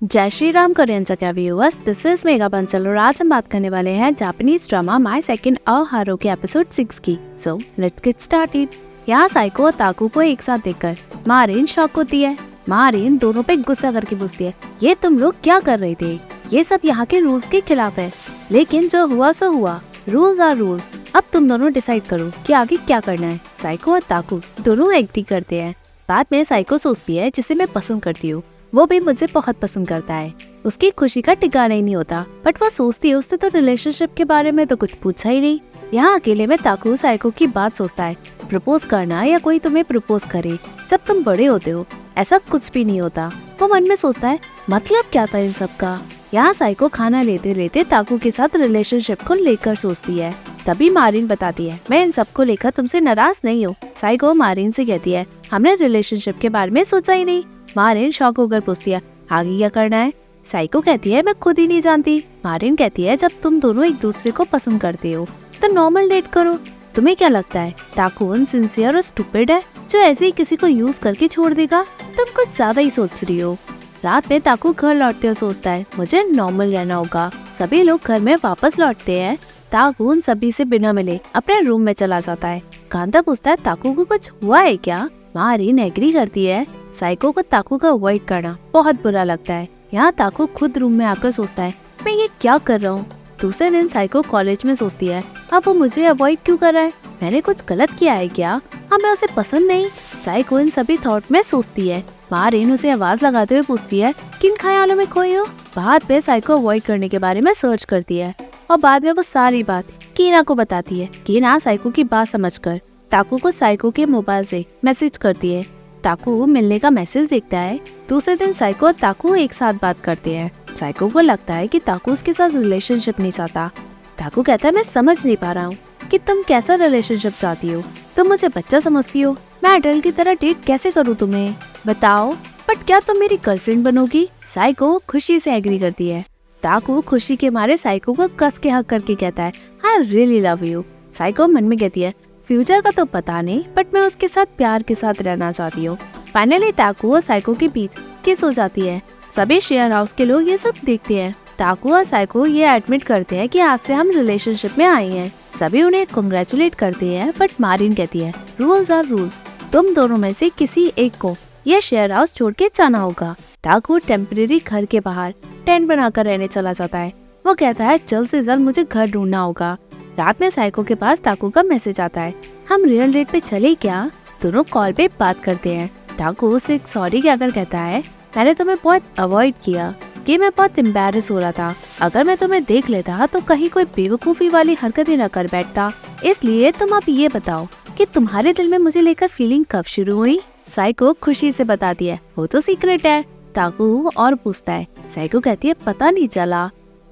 जय श्री राम कोरियन क्या viewers, this is mega Bansal और आज हम बात करने वाले हैं जापानीज ड्रामा माय सेकंड हारो के एपिसोड 6 की। So let's get started. यहाँ साइको और ताकू को एक साथ देखकर मारिन शॉक होती है। मारिन दोनों पे गुस्सा करके पूछती है, ये तुम लोग क्या कर रहे थे? ये सब यहाँ के रूल्स के खिलाफ है। लेकिन जो हुआ सो हुआ, रूल्स आर रूल्स। अब तुम दोनों डिसाइड करो कि आगे क्या करना है। साइको और ताकू दोनों एग्री करते हैं। बाद में साइको सोचती है, जिसे मैं पसंद करती हूँ वो भी मुझे बहुत पसंद करता है। उसकी खुशी का ठिकाना ही नहीं होता, बट वो सोचती है उससे तो रिलेशनशिप के बारे में तो कुछ पूछा ही नहीं। यहाँ अकेले में ताकू साइको की बात सोचता है, प्रपोज करना या कोई तुम्हें प्रपोज करे जब तुम बड़े होते हो, ऐसा कुछ भी नहीं होता। वो मन में सोचता है मतलब क्या था इन सब का। यहाँ साइको खाना लेते लेते ताकू के साथ रिलेशनशिप को लेकर सोचती है। तभी मारिन बताती है, मैं इन सब को लेकर तुमसे नाराज नहीं हूँ। साइको मारिन से कहती है, हमने रिलेशनशिप के बारे में सोचा ही नहीं। मारिन शॉक होकर पूछती है, आगे क्या करना है? साइको कहती है, मैं खुद ही नहीं जानती। मारिन कहती है, जब तुम दोनों एक दूसरे को पसंद करते हो तो नॉर्मल डेट करो। तुम्हें क्या लगता है ताकू अनसिंसियर और स्टूपिड है जो ऐसे ही किसी को यूज करके छोड़ देगा? तुम कुछ ज्यादा ही सोच रही हो। रात में ताकू घर लौटते हुए सोचता है, मुझे नॉर्मल रहना होगा। सभी लोग घर में वापस लौटते हैं। ताकू उन सभी से बिना मिले अपने रूम में चला जाता है। कांता पूछता है, ताकू को कुछ हुआ है क्या? मारिन एग्री करती है। साइको को ताकू का अवॉइड करना बहुत बुरा लगता है। यहाँ ताकू खुद रूम में आकर सोचता है, मैं ये क्या कर रहा हूँ। दूसरे दिन साइको कॉलेज में सोचती है, अब वो मुझे अवॉइड क्यों कर रहा है? मैंने कुछ गलत किया है क्या? हाँ, मैं उसे पसंद नहीं। साइको इन सभी थॉट में सोचती है। मारिन उसे आवाज लगाते हुए पूछती है, किन ख्यालों में खोई हो? बाद में साइको अवॉइड करने के बारे में सर्च करती है और बाद में वो सारी बात कीना को बताती है। कीना साइको की बात समझकर ताकू को साइको के मोबाइल से मैसेज करती है। ताकू मिलने का मैसेज देखता है। दूसरे दिन साइको और ताकू एक साथ बात करते हैं। साइको को लगता है कि ताकू उसके साथ रिलेशनशिप नहीं चाहता। ताकू कहता है, मैं समझ नहीं पा रहा हूँ कि तुम कैसा रिलेशनशिप चाहती हो। तुम मुझे बच्चा समझती हो, मैं अडल्ट की तरह डेट कैसे करूँ तुम्हें? बताओ, बट क्या तुम मेरी गर्लफ्रेंड बनोगी? साइको खुशी से एग्री करती है। ताकू खुशी के मारे साइको को कस के हक करके कहता है, I really love you. Psycho मन में कहती है, फ्यूचर का तो पता नहीं, बट मैं उसके साथ प्यार के साथ रहना चाहती हूँ। फाइनली ताकू और साइको के बीच किस हो जाती है। सभी शेयर हाउस के लोग ये सब देखते हैं। ताकू और साइको ये एडमिट करते हैं कि आज से हम रिलेशनशिप में आए हैं। सभी उन्हें कांग्रेचुलेट करते हैं, बट मारिन कहती है, रूल्स आर रूल्स। तुम दोनों में से किसी एक को ये शेयर हाउस छोड़ के जाना होगा। ताकू टेम्परेरी घर के बाहर टेंट बनाकर रहने चला जाता है। वो कहता है, जल्द से जल्द मुझे घर ढूंढना होगा। रात में साइको के पास ताकू का मैसेज आता है, हम रियल डेट पे चले क्या? दोनों कॉल पे बात करते हैं। ताकू उसे सॉरी कहकर कहता है, मैंने तुम्हें बहुत अवॉइड किया कि मैं बहुत एम्बैरेस हो रहा था। अगर मैं तुम्हें देख लेता तो कहीं कोई बेवकूफी वाली हरकतें न कर बैठता। इसलिए तुम अब ये बताओ कि तुम्हारे दिल में मुझे लेकर फीलिंग कब शुरू हुई? साइको खुशी से बताती है, वो तो सीक्रेट है। ताकू और पूछता है। साइको कहती है, पता नहीं चला।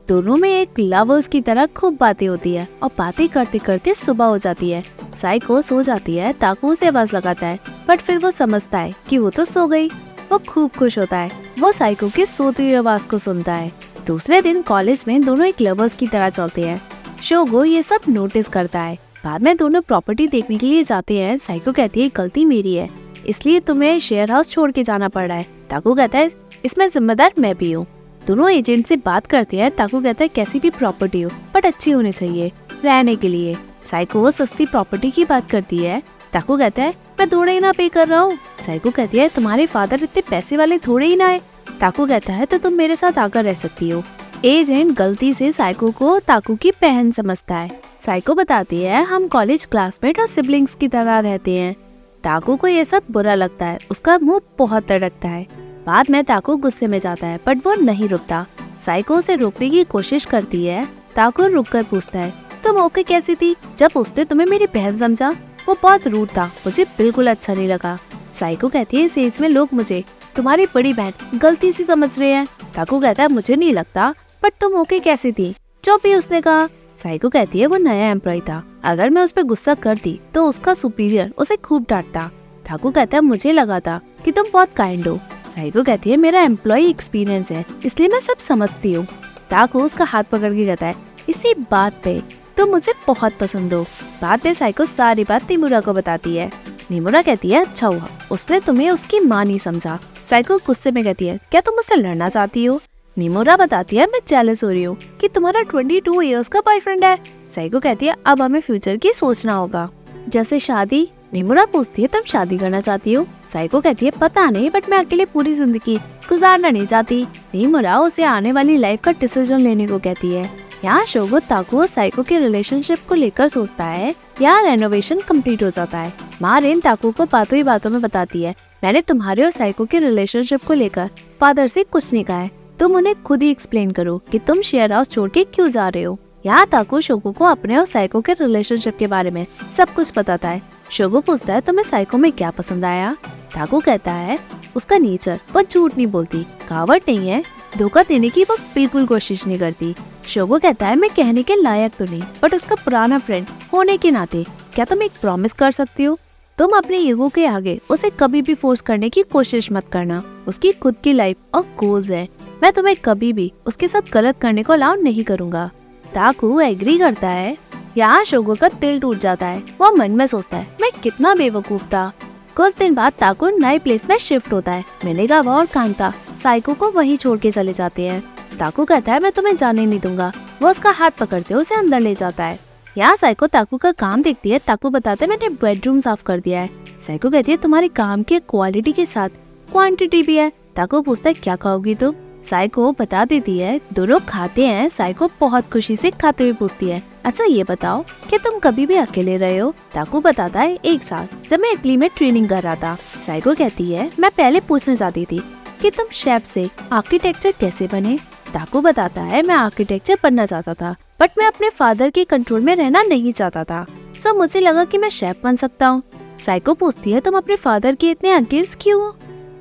दोनों में एक लवर्स की तरह खूब बातें होती है और बातें करते करते सुबह हो जाती है। साइको सो जाती है। ताकू उसे आवाज लगाता है, बट फिर वो समझता है कि वो तो सो गई। वो खूब खुश होता है। वो साइको की सोती हुई आवाज को सुनता है। दूसरे दिन कॉलेज में दोनों एक लवर्स की तरह चलते हैं। शोगो ये सब नोटिस करता है। बाद में दोनों प्रॉपर्टी देखने के लिए जाते हैं। साइको कहती है, गलती मेरी है, इसलिए तुम्हें शेयर हाउस छोड़ के जाना पड़ रहा है। ताकू कहता है, इसमें जिम्मेदार मैं भी हूँ। दोनों एजेंट से बात करते हैं। ताकू कहता है, कैसी भी प्रॉपर्टी हो बट अच्छी होनी चाहिए रहने के लिए। साइको सस्ती प्रॉपर्टी की बात करती है। ताकू कहता है, मैं थोड़ा ही ना पे कर रहा हूँ। साइको कहती है, तुम्हारे फादर इतने पैसे वाले थोड़े ही ना है। ताकू कहता है, तो तुम मेरे साथ आकर रह सकती हो। एजेंट गलती से साइको को ताकू की बहन समझता है। साइको बताती है, हम कॉलेज क्लासमेट और सिबलिंग्स की तरह रहते हैं। ताकू को ये सब बुरा लगता है। उसका मुंह बहुत तड़कता है। बाद में ताकू गुस्से में जाता है, बट वो नहीं रुकता। साइको उसे रोकने की कोशिश करती है। ताकू रुककर पूछता है, तुम ओके कैसी थी जब उसने तुम्हें मेरी बहन समझा? वो बहुत रूड था, मुझे बिल्कुल अच्छा नहीं लगा। साइको कहती है, इस एज में लोग मुझे तुम्हारी बड़ी बहन गलती से समझ रहे हैं। ताकू कहता है, मुझे नहीं लगता, बट तुम ओके कैसी थी? जो भी उसने कहा। साइको कहती है, वो नया एम्प्लॉय था, अगर मैं उस पर गुस्सा करती तो उसका सुपीरियर उसे खूब डांटता। ताकू कहता है, मुझे लगा था कि तुम बहुत काइंड हो। साइको कहती है, मेरा एम्प्लॉय एक्सपीरियंस है, इसलिए मैं सब समझती हूँ। ताकू उसका हाथ पकड़ के कहता है, इसी बात पे तुम मुझे बहुत पसंद हो। बाद में साइको सारी बात निमुरा को बताती है। निमुरा कहती है, अच्छा हुआ उसने तुम्हें उसकी माँ नहीं समझा। साइको गुस्से में कहती है, क्या तुम मुझसे लड़ना चाहती हो? निमोरा बताती है, मैं जेलस हो रही हूँ कि तुम्हारा 22 इयर्स का बॉयफ्रेंड है। साइको कहती है, अब हमें फ्यूचर की सोचना होगा, जैसे शादी। निमोरा पूछती है, तुम शादी करना चाहती हो? साइको कहती है, पता नहीं, बट मैं अकेले पूरी जिंदगी गुजारना नहीं चाहती। निमोरा उसे आने वाली लाइफ का डिसीजन लेने को कहती है। यहाँ शोगो ताकू और साइको के रिलेशनशिप को लेकर सोचता है। यहाँ रेनोवेशन कंप्लीट हो जाता है। मारिन ताकू को बातों ही बातों में बताती है, मैंने तुम्हारे और साइको के रिलेशनशिप को लेकर फादर से कुछ नहीं कहा है, तुम उन्हें खुद ही एक्सप्लेन करो कि तुम शेयर हाउस छोड़ के क्यों जा रहे हो। यहाँ ताकू शोगो को अपने और साइको के रिलेशनशिप के बारे में सब कुछ बताता है। शोगो पूछता है, तुम्हें साइको में क्या पसंद आया? ताकू कहता है, उसका नेचर, वो झूठ नहीं बोलती, कावट नहीं है, धोखा देने की वो बिल्कुल कोशिश नहीं करती। शोगो कहता है, मैं कहने के लायक तो नहीं, बट उसका पुराना फ्रेंड होने के नाते क्या तुम एक प्रॉमिस कर सकती हो? तुम अपने ईगो के आगे उसे कभी भी फोर्स करने की कोशिश मत करना। उसकी खुद की लाइफ और गोल्स है। मैं तुम्हें कभी भी उसके साथ गलत करने को अलाउ नहीं करूँगा। ताकू एग्री करता है। यहाँ शोगो का दिल टूट जाता है। वो मन में सोचता है, मैं कितना बेवकूफ था। कुछ दिन बाद ताकू नए प्लेस में शिफ्ट होता है। मिनेगावा और कांता साइको को वहीं छोड़ के चले जाते हैं। ताकू कहता है, मैं तुम्हें जाने नहीं दूंगा। वो उसका हाथ पकड़ते उसे अंदर ले जाता है। यहाँ साइको ताकू का काम देखती है। ताकू बताते है, मैंने बेडरूम साफ कर दिया है। साइको कहती है, तुम्हारे काम के क्वालिटी के साथ क्वांटिटी भी है। ताकू पूछता है, क्या खाओगी तुम? साइको बता देती है। दोनों खाते हैं। साइको बहुत खुशी से खाते हुए पूछती है, अच्छा ये बताओ कि तुम कभी भी अकेले रहे हो? ताकू बताता है, एक साल, जब मैं इटली में ट्रेनिंग कर रहा था। साइको कहती है, मैं पहले पूछना चाहती थी कि तुम शेफ से आर्किटेक्चर कैसे बने? ताकू बताता है, मैं आर्किटेक्चर बनना चाहता था, बट मैं अपने फादर के कंट्रोल में रहना नहीं चाहता था, सो मुझे लगा कि मैं शेफ बन सकता हूँ। साइको पूछती है, तुम अपने फादर के इतने अगेंस्ट क्यों हो?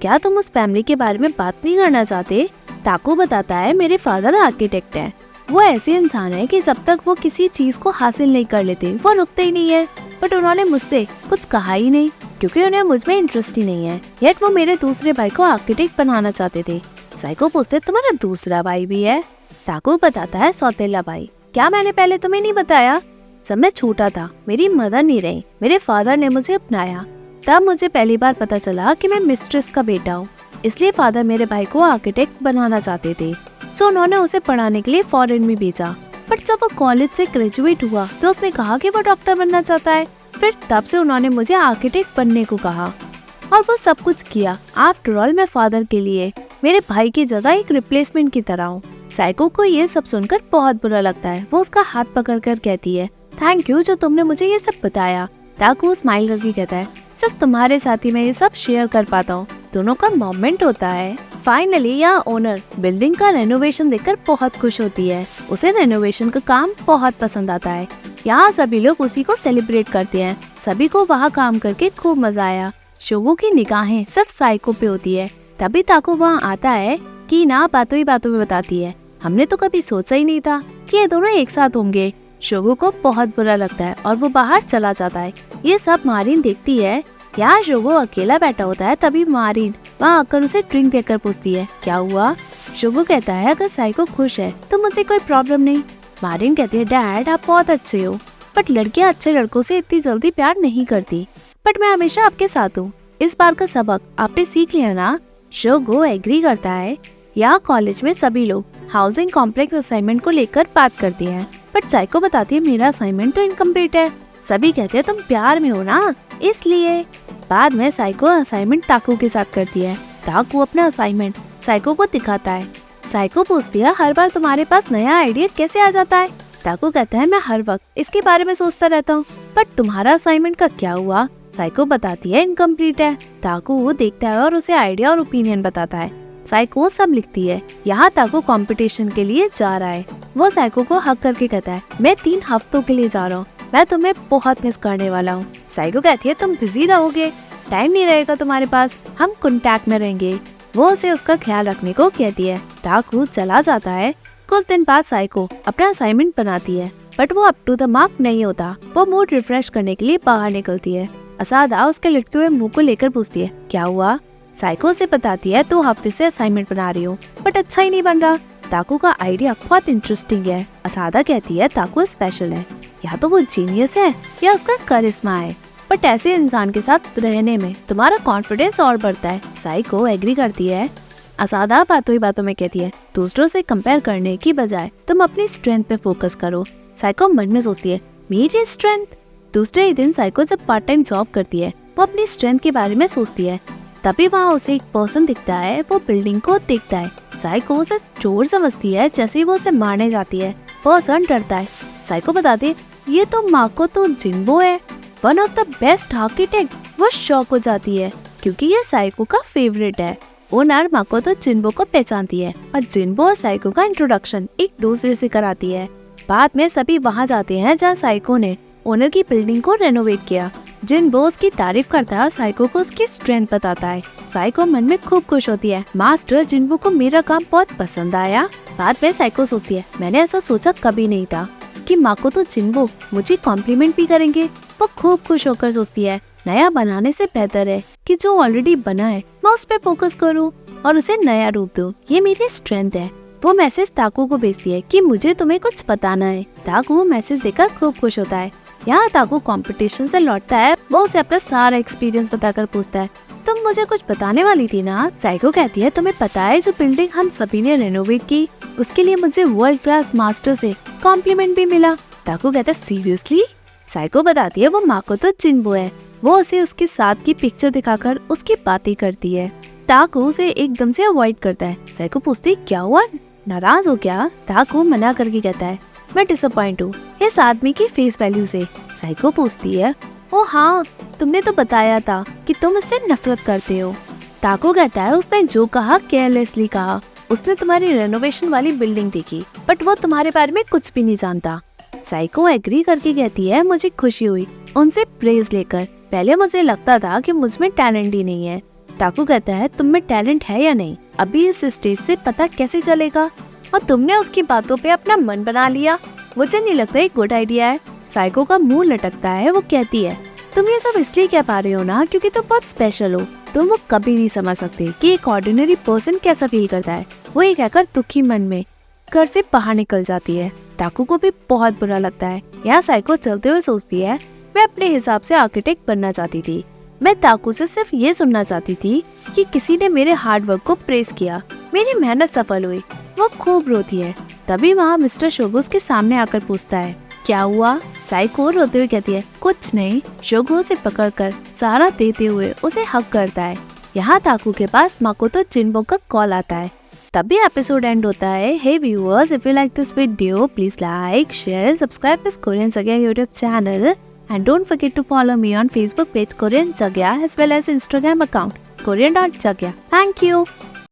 क्या तुम उस फैमिली के बारे में बात नहीं करना चाहते? ताकू बताता है, मेरे फादर आर्किटेक्ट हैं। वो ऐसे इंसान है कि जब तक वो किसी चीज को हासिल नहीं कर लेते वो रुकते ही नहीं है। बट उन्होंने मुझसे कुछ कहा ही नहीं क्योंकि उन्हें मुझ में इंटरेस्ट ही नहीं है। येट वो मेरे दूसरे भाई को आर्किटेक्ट बनाना चाहते थे। साइको पूछते, तुम्हारा दूसरा भाई भी है? ताकू बताता है, सौतेला भाई। क्या मैंने पहले तुम्हें नहीं बताया? जब मैं छोटा था, मेरी मदर नहीं रही, मेरे फादर ने मुझे अपनाया। तब मुझे पहली बार पता चला कि मैं मिस्ट्रेस का बेटा हूँ, इसलिए फादर मेरे भाई को आर्किटेक्ट बनाना चाहते थे। सो उन्होंने उसे पढ़ाने के लिए फॉरेन में भेजा। बट जब वो कॉलेज से ग्रेजुएट हुआ तो उसने कहा कि वो डॉक्टर बनना चाहता है। फिर तब से उन्होंने मुझे आर्किटेक्ट बनने को कहा और वो सब कुछ किया। आफ्टर ऑल मैं फादर के लिए मेरे भाई की जगह एक रिप्लेसमेंट की तरह हूँ। साइको को ये सब सुनकर बहुत बुरा लगता है। वो उसका हाथ पकड़कर कहती है, थैंक यू जो तुमने मुझे ये सब बताया। ताकू स्माइल करके कहता है, सिर्फ तुम्हारे साथ ही मैं ये सब शेयर कर पाता हूँ। दोनों का मोमेंट होता है। फाइनली यहाँ ओनर बिल्डिंग का रेनोवेशन देखकर बहुत खुश होती है। उसे रेनोवेशन का काम बहुत पसंद आता है। यहाँ सभी लोग उसी को सेलिब्रेट करते हैं। सभी को वहाँ काम करके खूब मजा आया। शोगो की निगाहें सिर्फ साइको पे होती है। तभी ताको वहाँ आता है कि ना बातों ही बातों में बताती है, हमने तो कभी सोचा ही नहीं था कि ये दोनों एक साथ होंगे। शोगो को बहुत बुरा लगता है और वो बाहर चला जाता है। ये सब मारिन देखती है। यहाँ शोगो अकेला बैठा होता है। तभी मारिन वहाँ आकर उसे ड्रिंक देकर पूछती है, क्या हुआ? शोगो कहता है, अगर साइको खुश है तो मुझे कोई प्रॉब्लम नहीं। मारिन कहती है, डैड आप बहुत अच्छे हो, बट लड़कियाँ अच्छे लड़कों से इतनी जल्दी प्यार नहीं करती। बट मैं हमेशा आपके साथ हूँ। इस बार का सबक आपने सीख लिया ना? शोगो एग्री करता है। यहाँ कॉलेज में सभी लोग हाउसिंग कॉम्प्लेक्स असाइनमेंट को लेकर बात करते हैं, बट साइको बताती है, मेरा असाइनमेंट तो इनकम्प्लीट है। सभी कहते हैं, तुम प्यार में हो ना, इसलिए। बाद में साइको असाइनमेंट ताकू के साथ करती है। ताकू अपना असाइनमेंट साइको को दिखाता है। साइको पूछती है, हर बार तुम्हारे पास नया आइडिया कैसे आ जाता है? ताकू कहता है, मैं हर वक्त इसके बारे में सोचता रहता हूँ। बट तुम्हारा असाइनमेंट का क्या हुआ? साइको बताती है, इनकम्प्लीट है। ताकू वो देखता है और उसे आइडिया और ओपिनियन बताता है। साइको सब लिखती है। यहाँ ताकू कंपटीशन के लिए जा रहा है। वो साइको को हक करके कहता है, मैं 3 हफ्तों के लिए जा रहा हूँ, मैं तुम्हें बहुत मिस करने वाला हूँ। साइको कहती है, तुम बिजी रहोगे, टाइम नहीं रहेगा तुम्हारे पास, हम कांटेक्ट में रहेंगे। वो उसे उसका ख्याल रखने को कहती है। ताकू चला जाता है। कुछ दिन बाद साइको अपना असाइनमेंट बनाती है, बट वो अप टू द मार्क नहीं होता। वो मूड रिफ्रेश करने के लिए बाहर निकलती है। असादा उसके लटके हुए मुंह को लेकर पूछती है, क्या हुआ? साइको से बताती है, 2 हफ्ते से असाइनमेंट बना रही हूँ, बट अच्छा ही नहीं बन रहा। ताकू का आइडिया बहुत इंटरेस्टिंग है। असादा कहती है, ताकू स्पेशल है, या तो वो जीनियस है या उसका करिश्मा है, बट ऐसे इंसान के साथ रहने में तुम्हारा कॉन्फिडेंस और बढ़ता है। साइको एग्री करती है। असादा बातों ही बातों में कहती है, दूसरों से कंपेयर करने की बजाय तुम अपनी स्ट्रेंथ पे फोकस करो। साइको मन में सोचती है, मेरी स्ट्रेंथ। दूसरे ही दिन साइको जब पार्ट टाइम जॉब करती है, वो अपनी स्ट्रेंथ के बारे में सोचती है। तभी वहाँ उसे एक पर्सन दिखता है। वो बिल्डिंग को देखता है। साइको उसे चोर समझती है। जैसे ही वो उसे मारने जाती है, पर्सन डरता है। साइको बताती है, ये तो माकोतो जिन्बो है, one of the best architect. वो शॉक हो जाती है क्योंकि ये साइको का फेवरेट है। ओनर माकोतो जिन्बो को पहचानती है और जिन्बो और साइको का इंट्रोडक्शन एक दूसरे से कराती है। बाद में सभी वहाँ जाते हैं जहाँ साइको ने ओनर की बिल्डिंग को रेनोवेट किया। जिन्बो उसकी तारीफ करता है और साइको को उसकी स्ट्रेंथ बताता है। साइको मन में खूब खुश होती है, मास्टर जिन्बो को मेरा काम बहुत पसंद आया। बाद में साइको सोचती है, मैंने ऐसा सोचा कभी नहीं था कि माकोतो जिन्बो मुझे कॉम्प्लीमेंट भी करेंगे। वो खूब खुश होकर सोचती है, नया बनाने से बेहतर है कि जो ऑलरेडी बना है मैं उस पे फोकस करूँ और उसे नया रूप दूँ। ये मेरी स्ट्रेंथ है। वो मैसेज ताकू को भेजती है कि मुझे तुम्हें कुछ बताना है। ताकू वो मैसेज देकर खूब खुश होता है। यहाँ ताकू कंपटीशन से लौटता है। वो उसे अपना सारा एक्सपीरियंस बताकर पूछता है, तुम मुझे कुछ बताने वाली थी ना। साइको कहती है, तुम्हें पता है जो बिल्डिंग हम सभी ने रेनोवेट की, उसके लिए मुझे वर्ल्ड क्लास मास्टर से कॉम्प्लीमेंट भी मिला। ताकू कहता है, सीरियसली? साइको बताती है, वो माकोतो जिन्बो है। वो उसे उसके साथ की पिक्चर दिखाकर उसकी बातें करती है। ताकू उसे एकदम से अवॉइड करता है। साइको पूछती है, क्या हुआ, नाराज हो क्या? ताकू मना करके कहता है, मैं डिसअपॉइंट हूँ इस आदमी की फेस वैल्यू से। साइको पूछती है, ओ हाँ, तुमने तो बताया था कि तुम इससे नफरत करते हो। ताकू कहता है, उसने जो कहा केयरलेसली कहा। उसने तुम्हारी रेनोवेशन वाली बिल्डिंग देखी बट वो तुम्हारे बारे में कुछ भी नहीं जानता। साइको एग्री करके कहती है, मुझे खुशी हुई उनसे प्रेज लेकर। पहले मुझे लगता था कि मुझ में टैलेंट ही नहीं है। ताकू कहता है, तुम में टैलेंट है या नहीं अभी इस स्टेज से पता कैसे चलेगा, और तुमने उसकी बातों पे अपना मन बना लिया। मुझे नहीं लगता एक गुड आइडिया है। साइको का मुंह लटकता है। वो कहती है, तुम ये सब इसलिए कह पा रहे हो ना क्योंकि तुम बहुत स्पेशल हो। तुम वो कभी नहीं समझ सकते कि एक ऑर्डिनरी पर्सन कैसा फील करता है। वो ये कहकर दुखी मन में घर से बाहर निकल जाती है। ताकू को भी बहुत बुरा लगता है। यहाँ साइको चलते हुए सोचती है, मैं अपने हिसाब से आर्किटेक्ट बनना चाहती थी। मैं ताकू से सिर्फ ये सुनना चाहती थी कि किसी ने मेरे हार्ड वर्क को प्रेस किया। मेरी मेहनत सफल हुई। वो खूब रोती है। तभी वहाँ मिस्टर शोगो उसके सामने आकर पूछता है, क्या हुआ? साइको रोते हुए कहती है, कुछ नहीं। शोगो उसे पकड़कर सहारा देते हुए उसे हग करता है। यहाँ ताकू के पास माकोतो जिन्बो का कॉल आता है। तभी एपिसोड एंड होता है। Hey viewers, if you like this video, please like, share, subscribe this Korean जगह YouTube channel and don't forget to follow me on Facebook page Korean Jagya as well as Instagram account Korean.Jagya. Thank you.